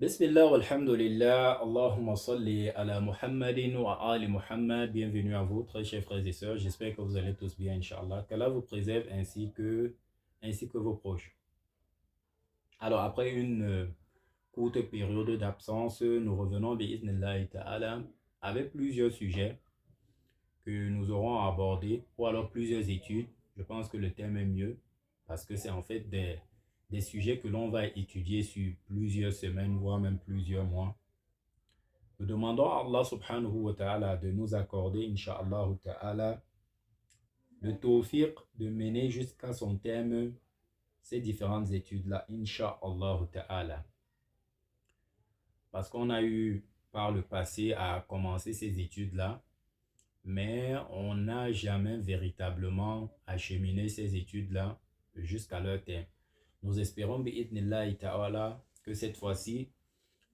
Bismillah, walhamdulillah, Allahumma salli ala Muhammadin wa ali Muhammad. Bienvenue à vous, très chers frères et sœurs. J'espère que vous allez tous bien, Inch'Allah. Qu'Allah vous préserve ainsi que vos proches. Alors, après une courte période d'absence, nous revenons, bi'idhnillahi ta'ala, avec plusieurs sujets que nous aurons à aborder, ou alors plusieurs études. Je pense que le thème est mieux, parce que c'est en fait des sujets que l'on va étudier sur plusieurs semaines, voire même plusieurs mois. Nous demandons à Allah subhanahu wa ta'ala de nous accorder, insha'Allah ta'ala, le tawfiq de mener jusqu'à son thème ces différentes études-là, insha'Allah ta'ala. Parce qu'on a eu par le passé à commencer ces études-là, mais on n'a jamais véritablement acheminé ces études-là jusqu'à leur thème. Nous espérons, bi'idhnillahi ta'ala, que cette fois-ci,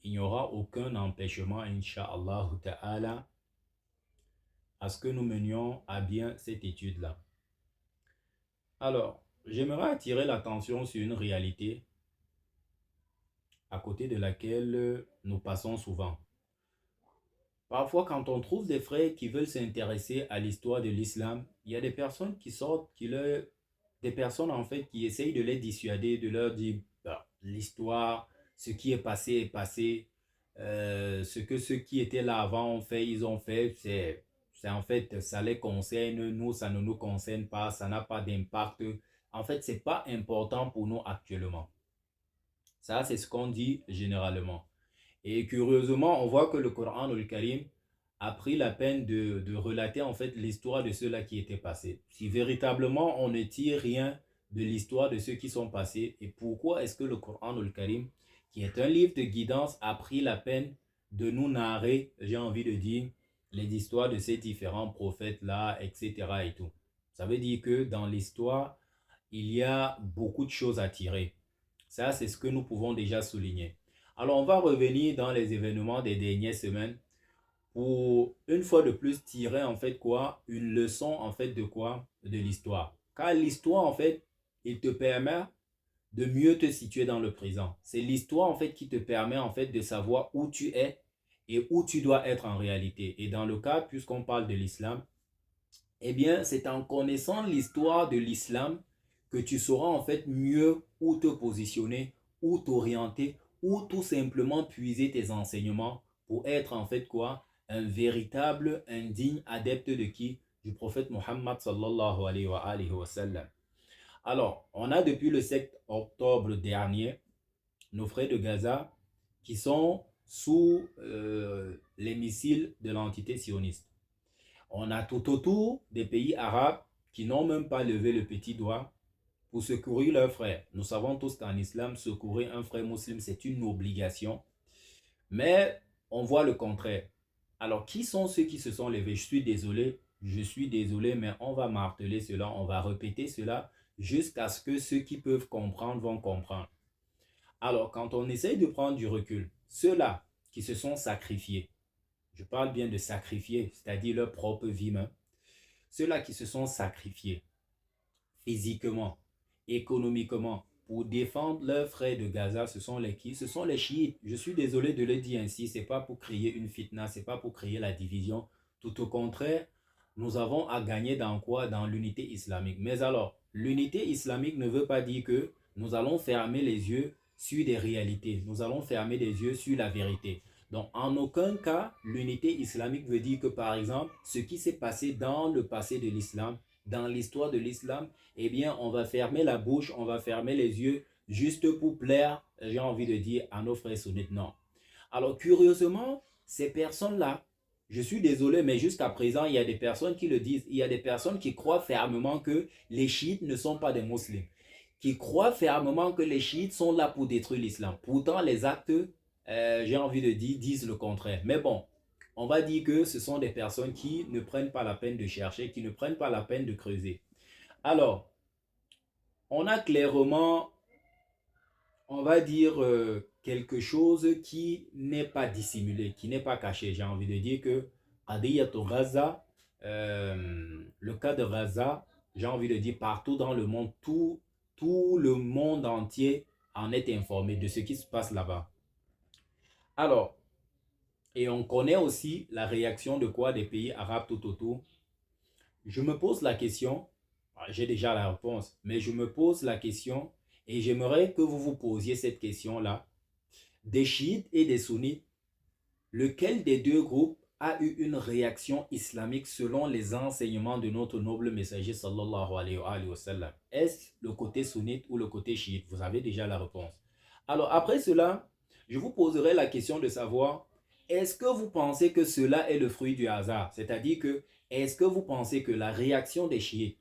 il n'y aura aucun empêchement, insha'Allah ta'ala, à ce que nous menions à bien cette étude-là. Alors, j'aimerais attirer l'attention sur une réalité à côté de laquelle nous passons souvent. Parfois, quand on trouve des frères qui veulent s'intéresser à l'histoire de l'islam, il y a des personnes qui sortent, des personnes en fait qui essayent de les dissuader, de leur dire bah, l'histoire, ce qui est passé, ce que ceux qui étaient là avant ont fait, ils ont fait, c'est en fait, ça les concerne, nous, ça ne nous concerne pas, ça n'a pas d'impact. En fait, c'est pas important pour nous actuellement. Ça, c'est ce qu'on dit généralement. Et curieusement, on voit que le Coran le Karim a pris la peine de relater en fait l'histoire de ceux-là qui étaient passés. Si véritablement on ne tire rien de l'histoire de ceux qui sont passés, et pourquoi est-ce que le Coran le Karim, qui est un livre de guidance, a pris la peine de nous narrer, j'ai envie de dire, les histoires de ces différents prophètes-là, etc. et tout. Ça veut dire que dans l'histoire, il y a beaucoup de choses à tirer. Ça, c'est ce que nous pouvons déjà souligner. Alors, on va revenir dans les événements des dernières semaines pour une fois de plus tirer en fait quoi? Une leçon en fait de quoi? De l'histoire. Car l'histoire en fait, il te permet de mieux te situer dans le présent. C'est l'histoire en fait qui te permet en fait de savoir où tu es et où tu dois être en réalité. Et dans le cas, puisqu'on parle de l'islam, eh bien, c'est en connaissant l'histoire de l'islam que tu sauras en fait mieux où te positionner, où t'orienter, ou tout simplement puiser tes enseignements pour être en fait quoi? Un véritable, un digne adepte de qui? Du prophète Mohammed sallallahu alayhi wa sallam. Alors, on a depuis le 7 octobre dernier nos frères de Gaza qui sont sous les missiles de l'entité sioniste. On a tout autour des pays arabes qui n'ont même pas levé le petit doigt pour secourir leurs frères. Nous savons tous qu'en islam, secourir un frère musulman, c'est une obligation. Mais on voit le contraire. Alors, qui sont ceux qui se sont levés? Je suis désolé, mais on va marteler cela, on va répéter cela jusqu'à ce que ceux qui peuvent comprendre vont comprendre. Alors, quand on essaye de prendre du recul, ceux-là qui se sont sacrifiés, je parle bien de sacrifier, c'est-à-dire leur propre vie même, ceux-là qui se sont sacrifiés physiquement, économiquement, pour défendre leurs frères de Gaza, ce sont les qui? Ce sont les chiites. Je suis désolé de le dire ainsi, c'est pas pour créer une fitna, c'est pas pour créer la division. Tout au contraire, nous avons à gagner dans quoi? Dans l'unité islamique. Mais alors, l'unité islamique ne veut pas dire que nous allons fermer les yeux sur des réalités. Nous allons fermer les yeux sur la vérité. Donc, en aucun cas, l'unité islamique veut dire que, par exemple, ce qui s'est passé dans le passé de l'islam, dans l'histoire de l'islam, eh bien, on va fermer la bouche, on va fermer les yeux, juste pour plaire, j'ai envie de dire, à nos frères sunnites. Non. Alors, curieusement, ces personnes-là, je suis désolé, mais jusqu'à présent, il y a des personnes qui le disent. Il y a des personnes qui croient fermement que les chiites ne sont pas des musulmans, qui croient fermement que les chiites sont là pour détruire l'islam. Pourtant, les actes, j'ai envie de dire, disent le contraire. Mais bon, on va dire que ce sont des personnes qui ne prennent pas la peine de chercher, qui ne prennent pas la peine de creuser. Alors, on a clairement, on va dire, quelque chose qui n'est pas dissimulé, qui n'est pas caché. J'ai envie de dire que Qadiyatou Gaza, le cas de Gaza, j'ai envie de dire partout dans le monde, tout le monde entier en est informé de ce qui se passe là-bas. Alors, et on connaît aussi la réaction de quoi des pays arabes tout autour. Je me pose la question, j'ai déjà la réponse, mais je me pose la question et j'aimerais que vous vous posiez cette question-là. Des chiites et des sunnites, lequel des deux groupes a eu une réaction islamique selon les enseignements de notre noble messager sallallahu alayhi wa sallam? Est-ce le côté sunnite ou le côté chiite? Vous avez déjà la réponse. Alors après cela, je vous poserai la question de savoir, est-ce que vous pensez que cela est le fruit du hasard? C'est-à-dire que, est-ce que vous pensez que la réaction des chiites,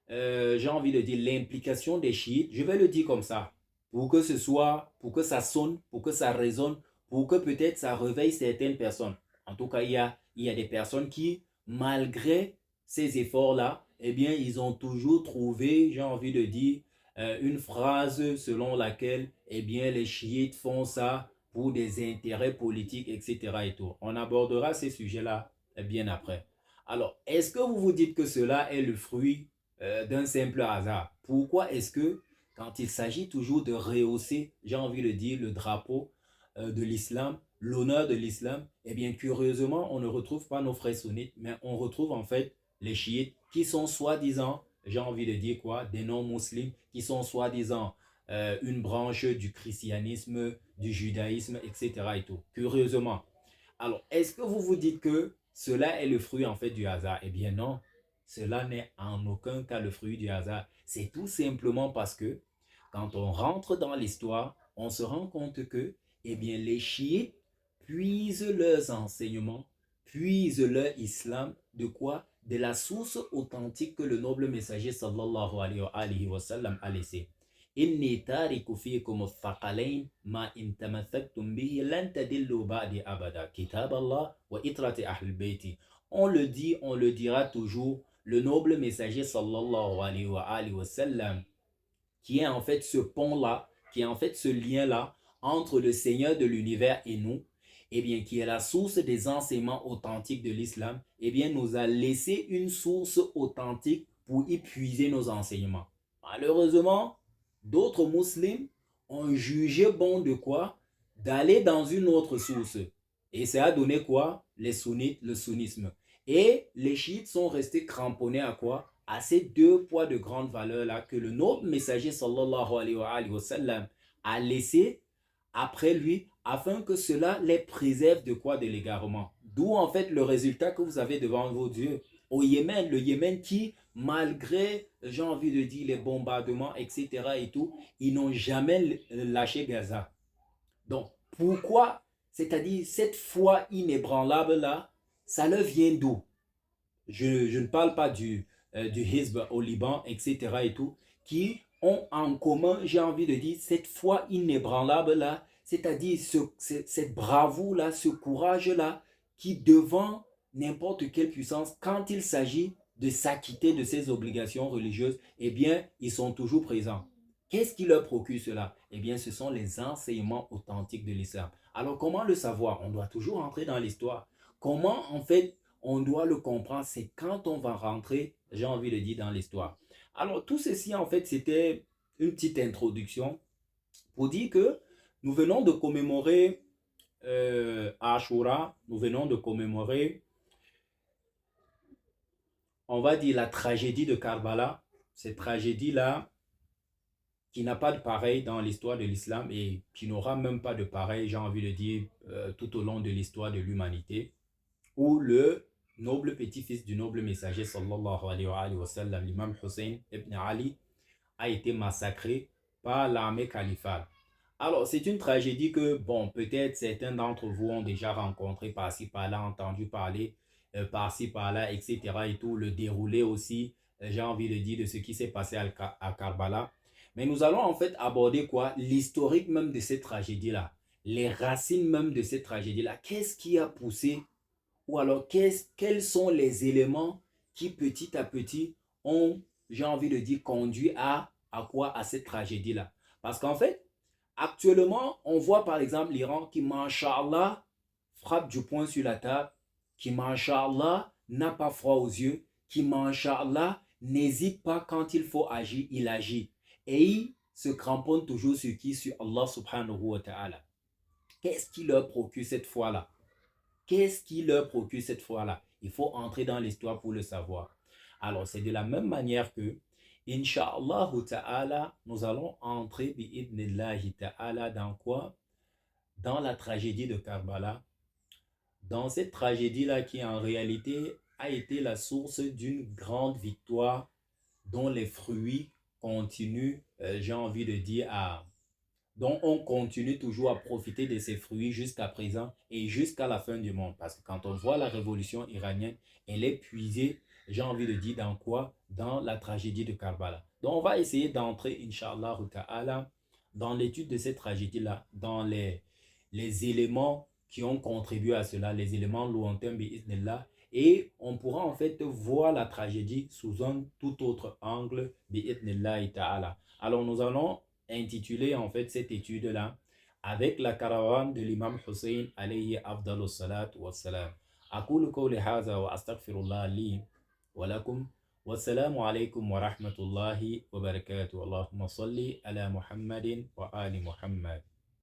j'ai envie de dire l'implication des chiites, je vais le dire comme ça, pour que ce soit, pour que ça sonne, pour que ça résonne, pour que peut-être ça réveille certaines personnes. En tout cas, il y a des personnes qui, malgré ces efforts-là, eh bien, ils ont toujours trouvé, j'ai envie de dire, une phrase selon laquelle, eh bien, les chiites font ça pour des intérêts politiques, etc. et tout. On abordera ces sujets-là bien après. Alors, est-ce que vous vous dites que cela est le fruit d'un simple hasard? Pourquoi est-ce que quand il s'agit toujours de rehausser, j'ai envie de dire, le drapeau de l'islam, l'honneur de l'islam, eh bien, curieusement, on ne retrouve pas nos frères sunnites, mais on retrouve en fait les chiites qui sont soi-disant, j'ai envie de dire quoi, des non-musulmans, qui sont soi-disant une branche du christianisme, du judaïsme, etc. et tout. Curieusement. Alors, est-ce que vous vous dites que cela est le fruit en fait du hasard? Eh bien non, cela n'est en aucun cas le fruit du hasard. C'est tout simplement parce que quand on rentre dans l'histoire, on se rend compte que eh bien, les chiites puisent leurs enseignements, puisent leur islam de quoi? De la source authentique que le noble messager sallallahu alayhi wa sallam a laissé. Inni tariku fikum thaqalain ma in tamathaktum bihi lan tadillu ba'di abada. Kitab Allah wa itrati ahl bayti. On le dit, on le dira toujours, le noble messager sallallahu alayhi wa sallam, qui est en fait ce pont-là, qui est en fait ce lien-là entre le Seigneur de l'univers et nous, eh bien, qui est la source des enseignements authentiques de l'islam, eh bien, nous a laissé une source authentique pour y puiser nos enseignements. Malheureusement, d'autres musulmans ont jugé bon de quoi? D'aller dans une autre source. Et ça a donné quoi? Les sunnites, le sunnisme. Et les chiites sont restés cramponnés à quoi? À ces deux poids de grande valeur là que le noble messager sallallahu alayhi wa sallam a laissé après lui afin que cela les préserve de quoi? De l'égarement. D'où en fait le résultat que vous avez devant vos yeux. Au Yémen, le Yémen qui, malgré, j'ai envie de dire, les bombardements, etc. et tout, ils n'ont jamais lâché Gaza. Donc, pourquoi? C'est-à-dire, cette foi inébranlable là, ça leur vient d'où? Je ne parle pas du Hizb au Liban, etc. et tout, qui ont en commun, j'ai envie de dire, cette foi inébranlable là, c'est-à-dire cette bravoure là, ce courage là, qui devant n'importe quelle puissance, quand il s'agit de s'acquitter de ses obligations religieuses, eh bien, ils sont toujours présents. Qu'est-ce qui leur procure cela? Eh bien, ce sont les enseignements authentiques de l'islam. Alors, comment le savoir? On doit toujours entrer dans l'histoire. Comment, en fait, on doit le comprendre? C'est quand on va rentrer, j'ai envie de dire, dans l'histoire. Alors, tout ceci, en fait, c'était une petite introduction pour dire que nous venons de commémorer Ashura, nous venons de commémorer, on va dire, la tragédie de Karbala. Cette tragédie-là, qui n'a pas de pareil dans l'histoire de l'islam et qui n'aura même pas de pareil, j'ai envie de dire, tout au long de l'histoire de l'humanité, où le noble petit-fils du noble messager, sallallahu alayhi wa sallam, l'imam Hussein ibn Ali, a été massacré par l'armée califale. Alors, c'est une tragédie que, bon, peut-être certains d'entre vous ont déjà rencontré par-ci, par-là, entendu parler par-ci, par-là, etc. et tout, le déroulé aussi, j'ai envie de dire, de ce qui s'est passé à Karbala. Mais nous allons en fait aborder quoi? L'historique même de cette tragédie-là. Les racines même de cette tragédie-là. Qu'est-ce qui a poussé ou alors quels sont les éléments qui petit à petit ont, j'ai envie de dire, conduit à quoi? À cette tragédie-là. Parce qu'en fait, actuellement, on voit par exemple l'Iran qui, Masha'Allah, frappe du poing sur la table, qui, Masha'Allah, n'a pas froid aux yeux, qui, Masha'Allah, n'hésite pas quand il faut agir, il agit. Et il se cramponne toujours sur qui? Sur Allah subhanahu wa ta'ala. Qu'est-ce qui leur procure cette foi-là? Qu'est-ce qui leur procure cette foi-là? Il faut entrer dans l'histoire pour le savoir. Alors, c'est de la même manière que, Inch'Allah ta'ala, nous allons entrer, bi'idnillahi ta'ala, dans quoi? Dans la tragédie de Karbala. Dans cette tragédie-là qui, en réalité, a été la source d'une grande victoire dont les fruits continuent, j'ai envie de dire, dont on continue toujours à profiter de ces fruits jusqu'à présent et jusqu'à la fin du monde. Parce que quand on voit la révolution iranienne, elle est puisée, j'ai envie de dire, dans quoi? Dans la tragédie de Karbala. Donc on va essayer d'entrer, Inch'Allah ta'ala, dans l'étude de cette tragédie-là, dans les éléments qui ont contribué à cela, les éléments lointains, bi'idhnillah, et on pourra en fait voir la tragédie sous un tout autre angle, bi'idhnillah ta'ala. Alors nous allons intituler en fait cette étude-là avec la caravane de l'imam Hussein alayhi afdalus salat wa salam. أقول قولي هذا وأستغفر الله لي ولكم والسلام عليكم ورحمة الله وبركاته اللهم صل على محمد وآل محمد